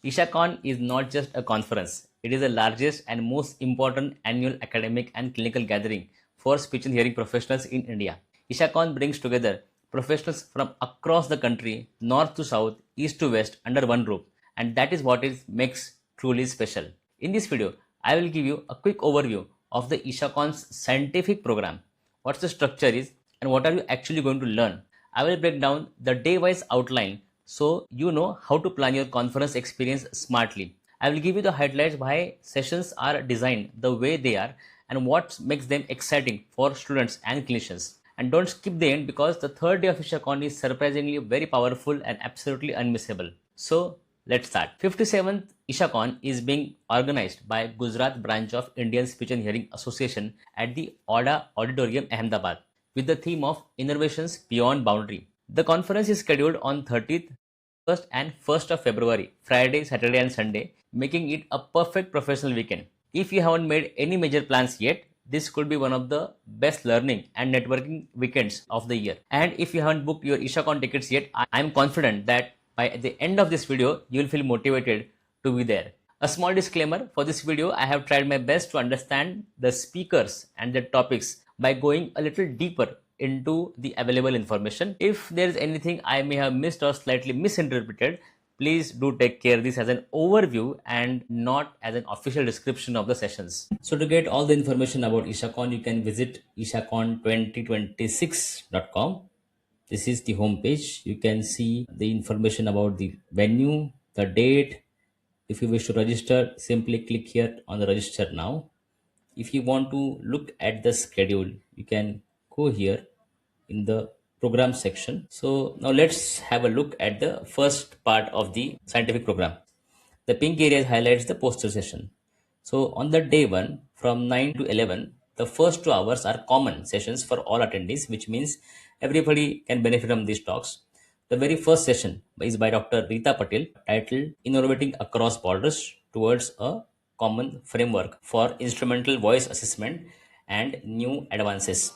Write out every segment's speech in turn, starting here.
ISHACON is not just a conference, it is the largest and most important annual academic and clinical gathering for speech and hearing professionals in India. ISHACON brings together professionals from across the country, north to south, east to west, under one roof, and that is what it makes truly special. In this video, I will give you a quick overview of the ISHACON's scientific program, what the structure is, and what are you actually going to learn. I will break down the day-wise outline so you know how to plan your conference experience smartly. I will give you the highlights why sessions are designed the way they are and what makes them exciting for students and clinicians. And don't skip the end because the third day of ISHACON is surprisingly very powerful and absolutely unmissable. So let's start. 57th ISHACON is being organized by Gujarat branch of Indian Speech and Hearing Association at the Oda Auditorium, Ahmedabad, with the theme of Innovations Beyond Boundary. The conference is scheduled on 30th, 1st and 1st of February, Friday, Saturday and Sunday, making it a perfect professional weekend. If you haven't made any major plans yet, this could be one of the best learning and networking weekends of the year. And if you haven't booked your ISHACON tickets yet, I am confident that by the end of this video, you will feel motivated to be there. A small disclaimer, for this video, I have tried my best to understand the speakers and their topics by going a little deeper into the available information. If there is anything I may have missed or slightly misinterpreted, please do take care of this as an overview and not as an official description of the sessions. So to get all the information about ISHACON, you can visit ishakon2026.com. This is the home page. You can see the information about the venue, the date. If you wish to register, simply click here on the register now. If you want to look at the schedule, you can go here in the program section. So now let's have a look at the first part of the scientific program. The pink area highlights the poster session. So on the day one from 9 to 11, the first 2 hours are common sessions for all attendees, which means everybody can benefit from these talks. The very first session is by Dr. Rita Patel, titled Innovating Across Borders Towards a Common Framework for Instrumental Voice Assessment and New Advances.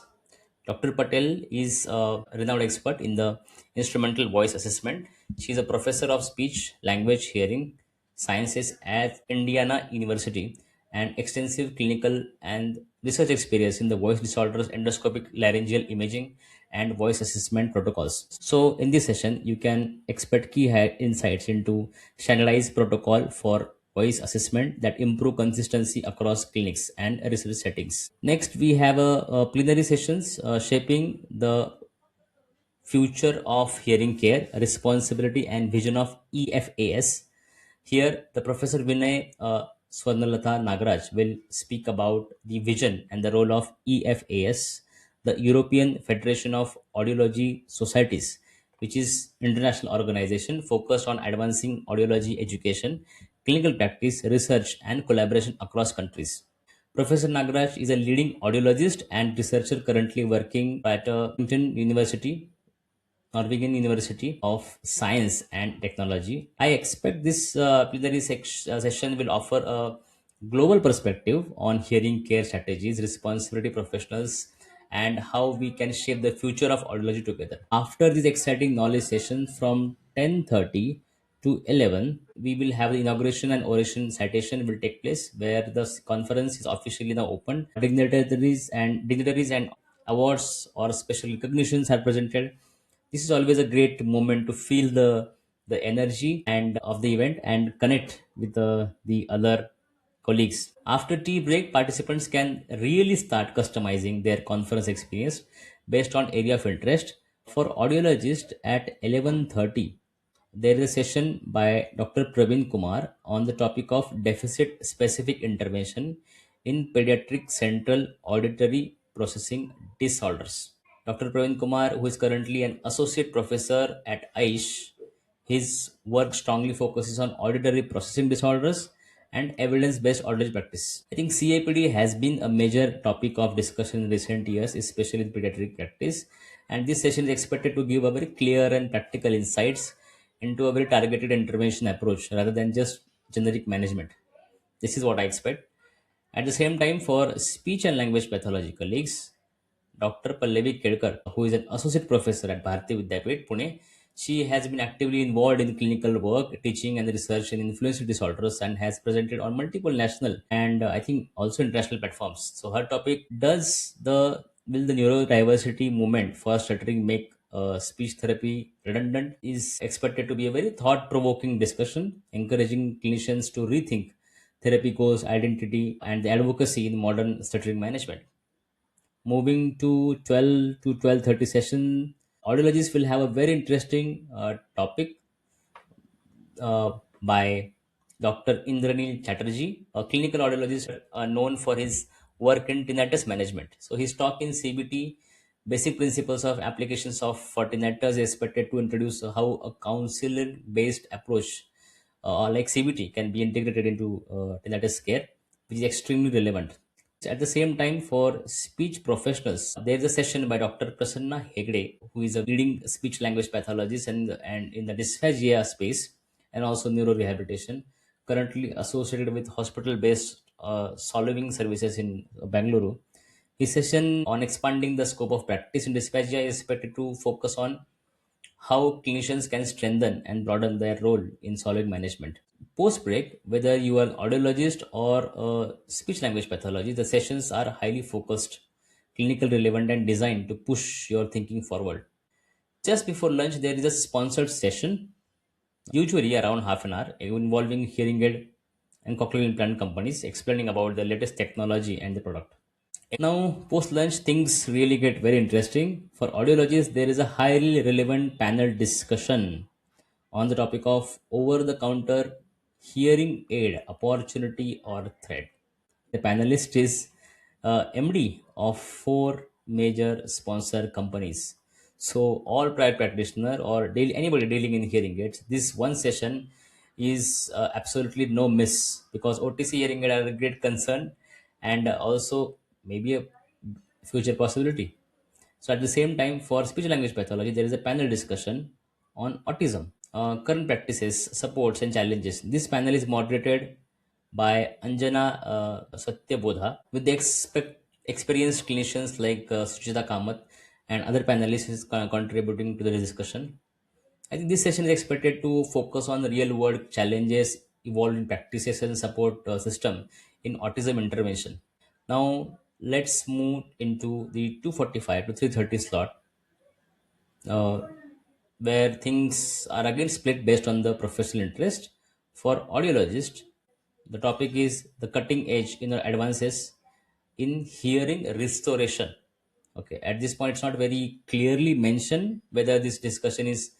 Dr. Patel is a renowned expert in the instrumental voice assessment. She is a professor of speech, language, hearing sciences at Indiana University and extensive clinical and research experience in the voice disorders, endoscopic laryngeal imaging, and voice assessment protocols. So, in this session, you can expect key insights into standardized protocol for voice assessment that improve consistency across clinics and research settings. Next, we have a plenary sessions shaping the future of hearing care, responsibility and vision of EFAS. Here, the Professor Vinay Swarnalatha Nagaraj will speak about the vision and the role of EFAS, the European Federation of Audiology Societies, which is international organization focused on advancing audiology education, clinical practice, research, and collaboration across countries. Professor Nagaraj is a leading audiologist and researcher currently working at Norwegian University of Science and Technology. I expect this plenary session will offer a global perspective on hearing care strategies, responsibility professionals, and how we can shape the future of audiology together. After this exciting knowledge session from 10:30 to 11, we will have the inauguration and oration citation will take place where the conference is officially now open. Dignitaries and awards or special recognitions are presented. This is always a great moment to feel the energy and of the event and connect with the other colleagues. After tea break, participants can really start customizing their conference experience based on area of interest. For audiologists at 11:30, there is a session by Dr. Praveen Kumar on the topic of deficit specific intervention in pediatric central auditory processing disorders. Dr. Praveen Kumar, who is currently an associate professor at ISH, his work strongly focuses on auditory processing disorders and evidence based auditory practice. I think CAPD has been a major topic of discussion in recent years, especially in pediatric practice. And this session is expected to give a very clear and practical insights into a very targeted intervention approach rather than just generic management. This is what I expect. At the same time, for speech and language pathology colleagues, Dr. Pallavi Kedkar, who is an associate professor at Bharati Vidyapeeth, Pune, She has been actively involved in clinical work, teaching, and research in influence disorders, and has presented on multiple national and I think also international platforms. So her topic: Does the will the neurodiversity movement for stuttering make speech therapy redundant? Is expected to be a very thought-provoking discussion, encouraging clinicians to rethink therapy goals, identity, and the advocacy in modern stuttering management. Moving to 12 to 12:30 session, audiologists will have a very interesting topic uh, by Dr. Indranil Chatterjee, a clinical audiologist known for his work in tinnitus management. So his talk in CBT, basic principles of applications of for tinnitus, is expected to introduce how a counselor-based approach like CBT can be integrated into tinnitus care, which is extremely relevant. At the same time, for speech professionals, there is a session by Dr. Prasanna Hegde, who is a leading speech language pathologist and in the dysphagia space and also neurorehabilitation, currently associated with hospital based solving services in Bangalore. His session on expanding the scope of practice in dysphagia is expected to focus on how clinicians can strengthen and broaden their role in solid management. Post break, whether you are an audiologist or a speech language pathologist, the sessions are highly focused, clinical relevant, and designed to push your thinking forward. Just before lunch, there is a sponsored session, usually around half an hour, involving hearing aid and cochlear implant companies, explaining about the latest technology and the product. Now, post lunch, things really get very interesting. For audiologists, there is a highly relevant panel discussion on the topic of over the counter hearing aid opportunity or threat. The panelist is MD of four major sponsor companies. So, all private practitioner or anybody dealing in hearing aids, this one session is absolutely no miss because OTC hearing aid are a great concern and also maybe a future possibility. So, at the same time, for speech language pathology, there is a panel discussion on autism, current practices, supports, and challenges. This panel is moderated by Anjana Satyabodha with the experienced clinicians like Suchita Kamath and other panelists is contributing to the discussion. I think this session is expected to focus on the real world challenges, evolving practices, and support system in autism intervention. Now, let's move into the 2:45 to 3:30 slot, uh, where things are again split based on the professional interest. For audiologists, the topic is the cutting edge in the advances in hearing restoration. Okay, at this point, it's not very clearly mentioned whether this discussion is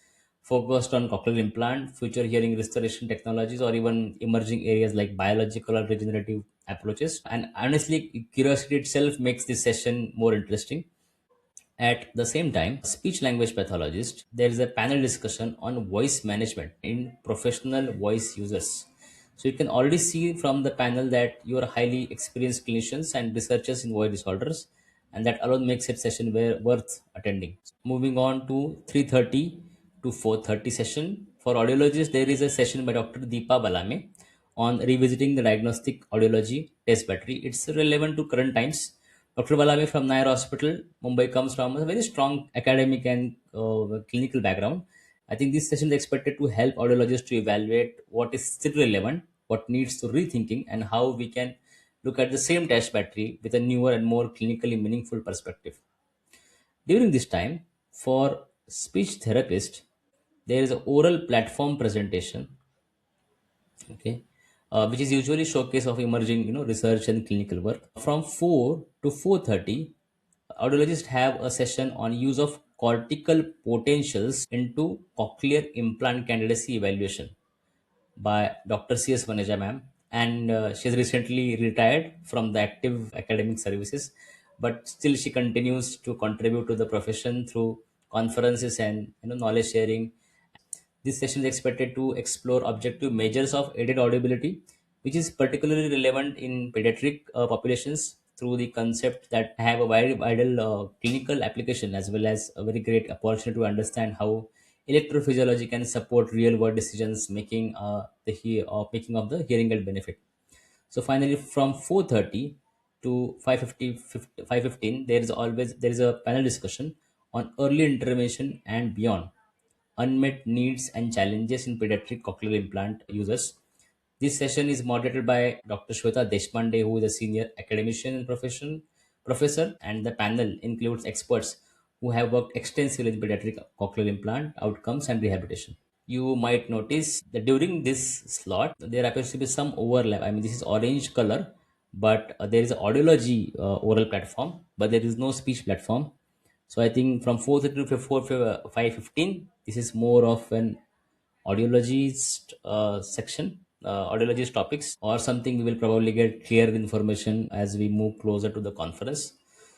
focused on cochlear implant, future hearing restoration technologies, or even emerging areas like biological or regenerative approaches. And honestly, curiosity itself makes this session more interesting. At the same time, speech language pathologist, there is a panel discussion on voice management in professional voice users. So you can already see from the panel that you are highly experienced clinicians and researchers in voice disorders, and that alone makes it session worth attending. Moving on to 3:30 to 4:30 session. For audiologists, there is a session by Dr. Deepa Balame on revisiting the diagnostic audiology test battery. It's relevant to current times. Dr. Balame from Nair Hospital, Mumbai, comes from a very strong academic and clinical background. I think this session is expected to help audiologists to evaluate what is still relevant, what needs to rethinking, and how we can look at the same test battery with a newer and more clinically meaningful perspective. During this time, for speech therapist, there is an oral platform presentation, okay, which is usually showcase of emerging, research and clinical work. From 4 to 4:30, audiologists have a session on use of cortical potentials into cochlear implant candidacy evaluation by Dr. C.S. Vaneja ma'am, and she has recently retired from the active academic services, but still she continues to contribute to the profession through conferences and knowledge sharing. This session is expected to explore objective measures of aided audibility, which is particularly relevant in pediatric populations through the concept that have a vital clinical application as well as a very great opportunity to understand how electrophysiology can support real world decisions making making of the hearing aid benefit. So finally, from 4:30 to 5:15, there is a panel discussion on early intervention and beyond. unmet needs and challenges in pediatric cochlear implant users. This session is moderated by Dr. Shweta Deshpande, who is a senior academician and professor, and the panel includes experts who have worked extensively in pediatric cochlear implant outcomes and rehabilitation. You might notice that during this slot there appears to be some overlap. I mean, this is orange color, but there is an audiology oral platform, but there is no speech platform. So I think from 4:30 to 5:15, this is more of an audiologist section, audiologist topics, or something. We will probably get clear information as we move closer to the conference.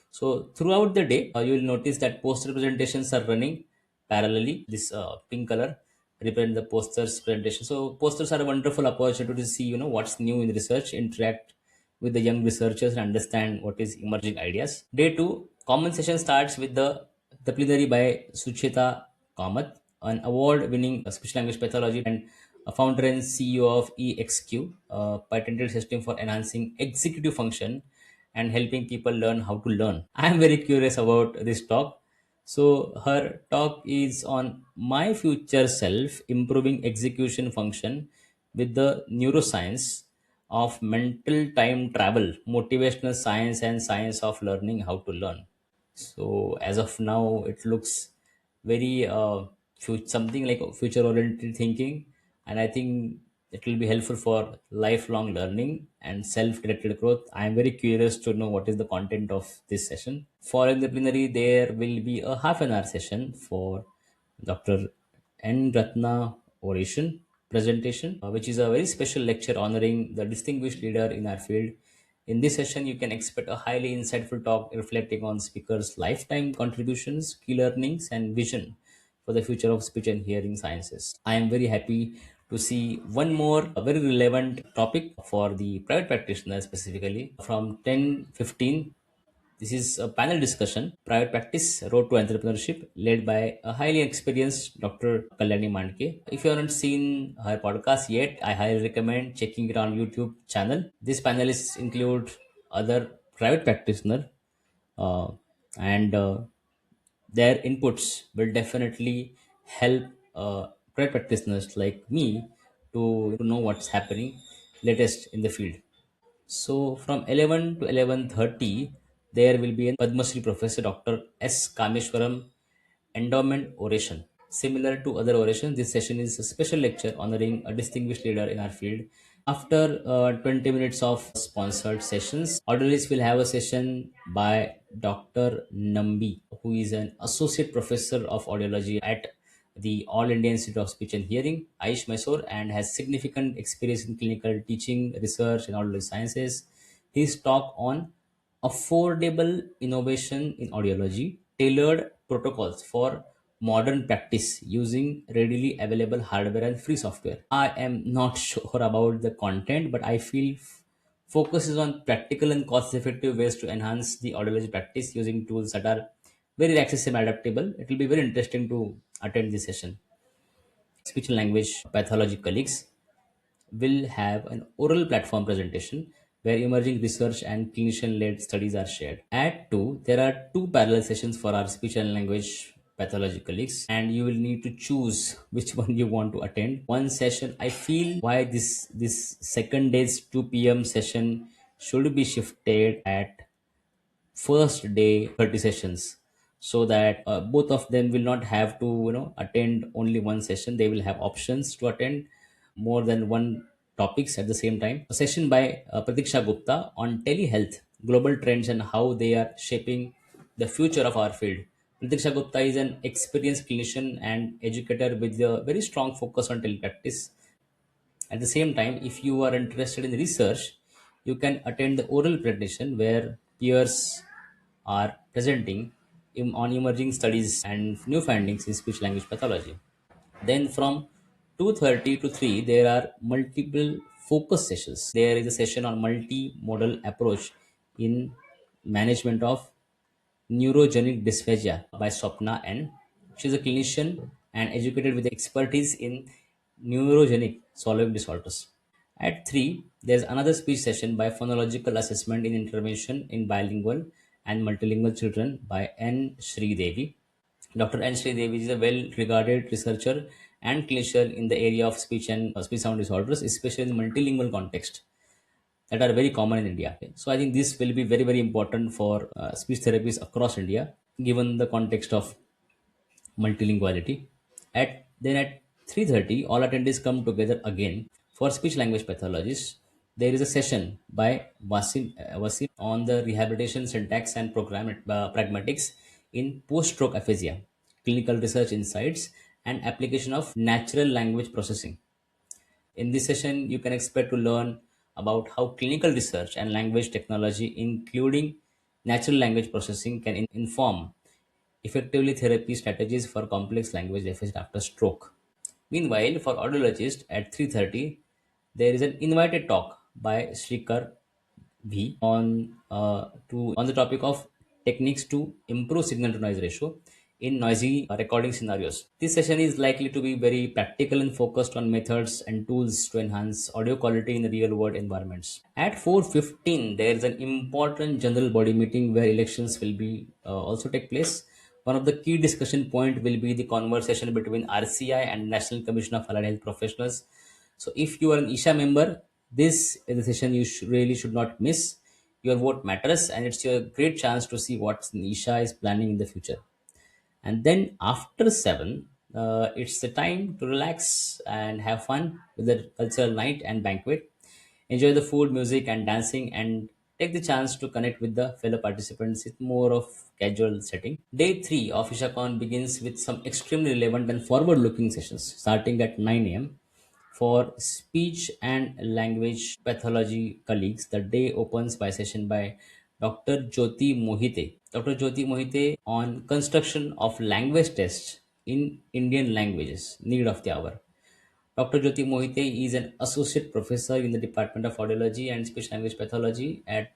So throughout the day, you will notice that poster presentations are running parallelly. This pink color represent the posters presentation. So posters are a wonderful opportunity to see, what's new in research, interact with the young researchers, and understand what is emerging ideas. Day two, common session starts with the plenary by Sucheta Kamath, an award-winning speech language pathology and a founder and CEO of EXQ, a patented system for enhancing executive function and helping people learn how to learn. I am very curious about this talk. So her talk is on my future self improving execution function with the neuroscience of mental time travel, motivational science, and science of learning how to learn. So as of now, it looks very something like future oriented thinking, and I think it will be helpful for lifelong learning and self directed growth. I am very curious to know what is the content of this session. Following the plenary, there will be a half an hour session for Dr. N. Ratna oration presentation, which is a very special lecture honoring the distinguished leader in our field. In this session, you can expect a highly insightful talk reflecting on speakers' lifetime contributions, key learnings, and vision for the future of speech and hearing sciences. I am very happy to see one more very relevant topic for the private practitioner specifically from 10:15. This is a panel discussion, Private Practice Road to Entrepreneurship, led by a highly experienced Dr. Kalyani Mandke. If you haven't seen her podcast yet, I highly recommend checking it on YouTube channel. These panelists include other private practitioner, uh, and their inputs will definitely help private practitioners like me to know what's happening latest in the field. So from 11 to 11:30, there will be a Padma Shri Professor Dr. S. Kameshwaram endowment oration. Similar to other orations, this session is a special lecture honoring a distinguished leader in our field. After 20 minutes of sponsored sessions, audiologists will have a session by Dr. Nambi, who is an associate professor of audiology at the All India Institute of Speech and Hearing, Aish Mysore, and has significant experience in clinical teaching, research, and audiology sciences. His talk on affordable innovation in audiology, tailored protocols for modern practice using readily available hardware and free software. I am not sure about the content, but I feel focuses on practical and cost effective ways to enhance the audiology practice using tools that are very accessible and adaptable. It will be very interesting to attend this session. Speech and language pathology colleagues will have an oral platform presentation where emerging research and clinician led studies are shared. At 2, there are two parallel sessions for our speech and language pathology colleagues, and you will need to choose which one you want to attend. One session, I feel why this second day's 2 p.m. session should be shifted at first day 30 sessions, so that both of them will not have to attend only one session. They will have options to attend more than one topics at the same time. A session by Pratiksha Gupta on telehealth global trends and how they are shaping the future of our field. Pratiksha Gupta is an experienced clinician and educator with a very strong focus on telepractice. At the same time, if you are interested in research, you can attend the oral presentation where peers are presenting on emerging studies and new findings in speech language pathology. Then from 2:30 to 3, there are multiple focus sessions. There is a session on multimodal approach in management of neurogenic dysphagia by Swapna N. She is a clinician and educated with expertise in neurogenic solving disorders. At 3, there's another speech session by phonological assessment in intervention in bilingual and multilingual children by N. Sri Devi. Dr. N. Devi is a well-regarded researcher and clinician in the area of speech and speech sound disorders, especially in the multilingual context that are very common in India. Okay. So I think this will be very, very important for speech therapies across India, given the context of multilinguality. At 3:30, all attendees come together again for speech language pathologists. There is a session by Wasim on the rehabilitation syntax and pragmatics in post-stroke aphasia, clinical research insights, and application of natural language processing. In this session, you can expect to learn about how clinical research and language technology, including natural language processing, can inform effectively therapy strategies for complex language deficit after stroke. Meanwhile, for audiologists at 3:30, there is an invited talk by Srikar V on the topic of techniques to improve signal to noise ratio in noisy recording scenarios. This session is likely to be very practical and focused on methods and tools to enhance audio quality in real world environments. At 4:15, there is an important general body meeting where elections will be also take place. One of the key discussion point will be the conversation between RCI and National Commission of Allied Health Professionals. So if you are an ISHA member, this is the session you really should not miss. Your vote matters, and it's your great chance to see what ISHA is planning in the future. And then after 7, it's the time to relax and have fun with the cultural night and banquet. Enjoy the food, music, and dancing, and take the chance to connect with the fellow participants. It's more of casual setting. Day 3 of Ishakon begins with some extremely relevant and forward-looking sessions starting at 9 a.m. For speech and language pathology colleagues, the day opens by a session by Dr. Jyoti Mohite. Dr. Jyoti Mohite on construction of language tests in Indian languages, need of the hour. Dr. Jyoti Mohite is an associate professor in the Department of Audiology and Speech Language Pathology at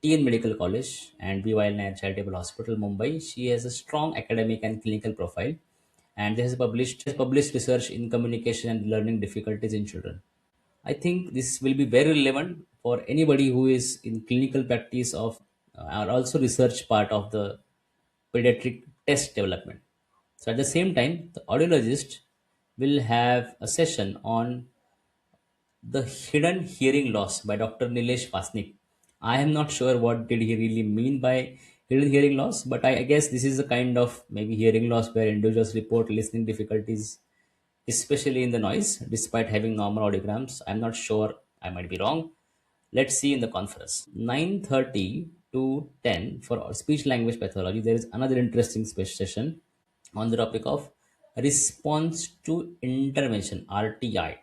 TN Medical College and BYL Nair Charitable Hospital, Mumbai. She has a strong academic and clinical profile and has published research in communication and learning difficulties in children. I think this will be very relevant for anybody who is in clinical practice of or also research part of the pediatric test development. So at the same time, the audiologist will have a session on the Hidden Hearing Loss by Dr. Nilesh Pasnik. I am not sure what did he really mean by hidden hearing loss, but I guess this is a kind of maybe hearing loss where individuals report listening difficulties, especially in the noise, despite having normal audiograms. I'm not sure. I might be wrong. Let's see in the conference. 9:30 to 10 for speech language pathology. There is another interesting session on the topic of response to intervention RTI,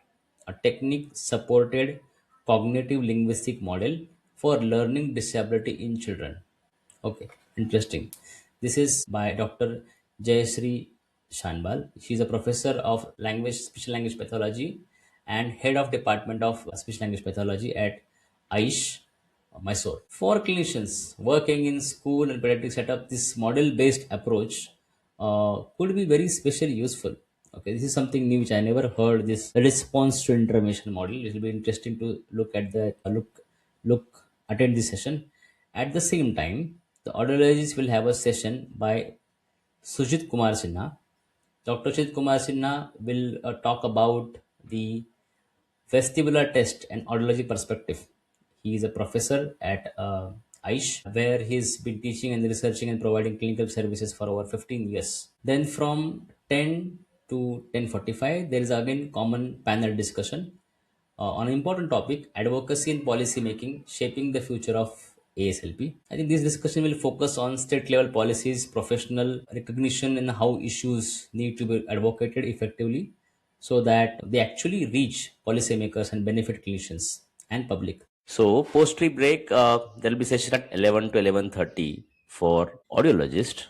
a technique supported cognitive linguistic model for learning disability in children. Okay, interesting. This is by Dr. Jayashree Shanbal. She is a professor of speech language pathology and head of department of speech language pathology at Aish, Mysore. For clinicians working in school and pediatric setup, this model-based approach could be very specially useful. Okay, this is something new which I never heard. This response to intervention model. It will be interesting to look at the attend this session. At the same time, the audiologists will have a session by Sujit Kumar Sinha. Dr. Sujit Kumar Sinha will talk about the vestibular test and audiology perspective. He is a professor at Aish, where he's been teaching and researching and providing clinical services for over 15 years. Then from 10 to 10:45, there is again common panel discussion on an important topic, advocacy and policy making, shaping the future of ASLP. I think this discussion will focus on state level policies, professional recognition, and how issues need to be advocated effectively so that they actually reach policymakers and benefit clinicians and public. So post trip break, there will be session at 11 to 11:30 for audiologist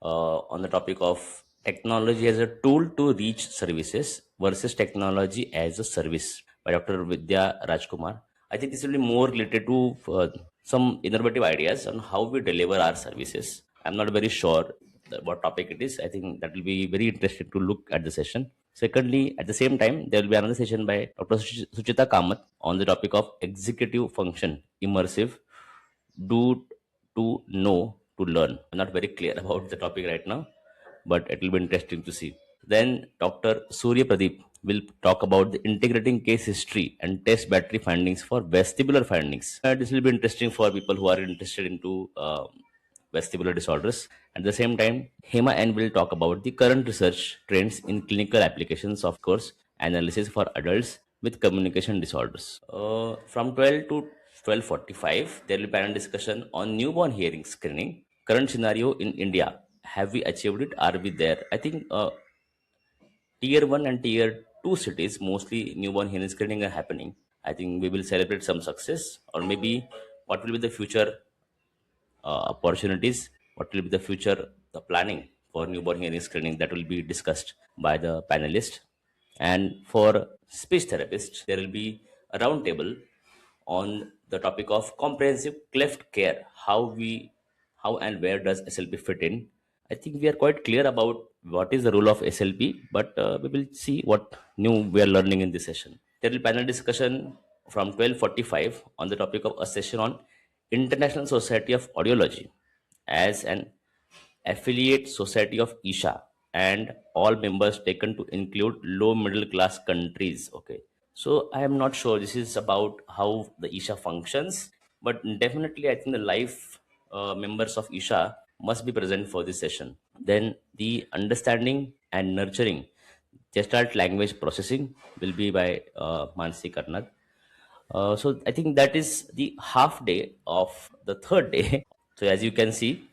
on the topic of technology as a tool to reach services versus technology as a service by Dr. Vidya Rajkumar. I think this will be more related to some innovative ideas on how we deliver our services. I'm not very sure what topic it is. I think that will be very interesting to look at the session. Secondly, at the same time, there will be another session by Dr. Suchita Kamath on the topic of executive function, immersive, do to know to learn. I'm not very clear about the topic right now, but it will be interesting to see. Then Dr. Surya Pradeep will talk about the integrating case history and test battery findings for vestibular findings. This will be interesting for people who are interested into vestibular disorders. At the same time, Hema N will talk about the current research trends in clinical applications of course analysis for adults with communication disorders. From 12 to 12:45, there will be panel discussion on newborn hearing screening. Current scenario in India. Have we achieved it? Are we there? I think tier 1 and tier 2 cities, mostly newborn hearing screening are happening. I think we will celebrate some success, or maybe what will be the future opportunities, what will be the future the planning for newborn hearing screening, that will be discussed by the panelists. And for speech therapists, there will be a round table on the topic of comprehensive cleft care. How and where does SLP fit in? I think we are quite clear about what is the role of SLP, but we will see what new we are learning in this session. There will be panel discussion from 12:45 on the topic of a session on International Society of Audiology as an affiliate society of ISHA, and all members taken to include low middle class countries. Okay, so I am not sure this is about how the ISHA functions, but definitely I think the life members of ISHA must be present for this session. Then the understanding and nurturing gestalt language processing will be by Mansi Karnad. So I think that is the half day of the third day. So as you can see,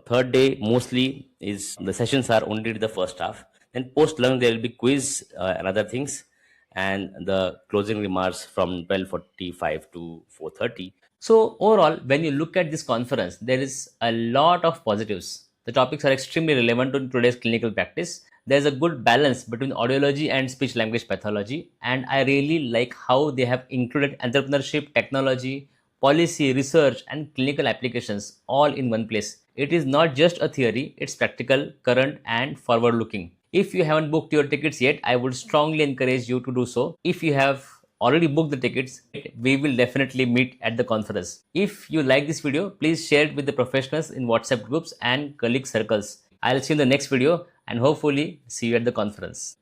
third day mostly is the sessions are only the first half. Then post lunch there will be quiz and other things, and the closing remarks from 12:45 to 4:30. So overall, when you look at this conference, there is a lot of positives. The topics are extremely relevant to today's clinical practice. There's a good balance between audiology and speech language pathology, and I really like how they have included entrepreneurship, technology, policy, research, and clinical applications all in one place. It is not just a theory, it's practical, current, and forward looking. If you haven't booked your tickets yet, I would strongly encourage you to do so. If you have already booked the tickets, we will definitely meet at the conference. If you like this video, please share it with the professionals in WhatsApp groups and colleague circles. I'll see you in the next video and hopefully see you at the conference.